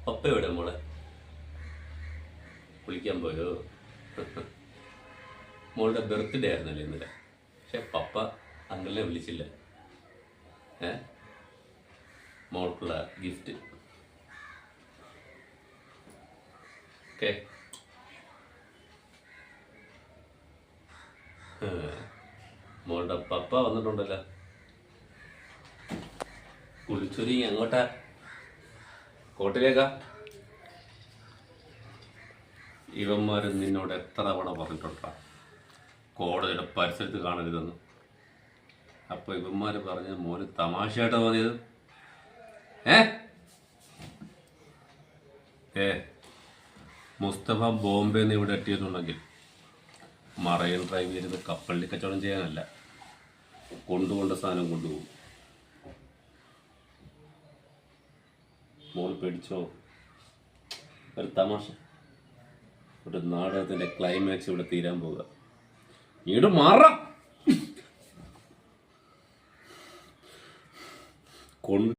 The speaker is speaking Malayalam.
പപ്പ എവിടെ മോളെ? കുളിക്കാൻ പോയോ? മോളുടെ ബർത്ത്ഡേ ആയിരുന്നല്ലേ ഇന്നലെ? പക്ഷെ പപ്പ അങ്കിളിനെ വിളിച്ചില്ല. മോൾക്കുള്ള ഗിഫ്റ്റ്. ഓക്കെ, മോളുടെ പപ്പ വന്നിട്ടുണ്ടല്ലോ. കുളിച്ചൊരുങ്ങി അങ്ങോട്ടാ? കോട്ടിലേക്കാ? ഇവന്മാർ നിന്നോട് എത്ര തവണ പറഞ്ഞിട്ടുണ്ടാ കോടതിയുടെ പരിസരത്ത് കാണരുതെന്ന്? അപ്പൊ ഇവന്മാർ പറഞ്ഞ മോന് തമാശയായിട്ടാ തോന്നിയത്? മുസ്തഫ ബോംബെന്ന് ഇവിടെ എത്തിയെന്നുണ്ടെങ്കിൽ മറൈൻ ഡ്രൈവ് ചെയ്ത് കപ്പലിൽ കച്ചവടം ചെയ്യാനല്ല, കൊണ്ടുകൊണ്ട സാധനം കൊണ്ടുപോകും. മോൾ പേടിച്ചോ? ഒരു തമാശ, ഒരു നാടകത്തിന്റെ ക്ലൈമാക്സ് ഇവിടെ തീരാൻ പോവുക. ഇങ്ങോട്ട് മാറാം.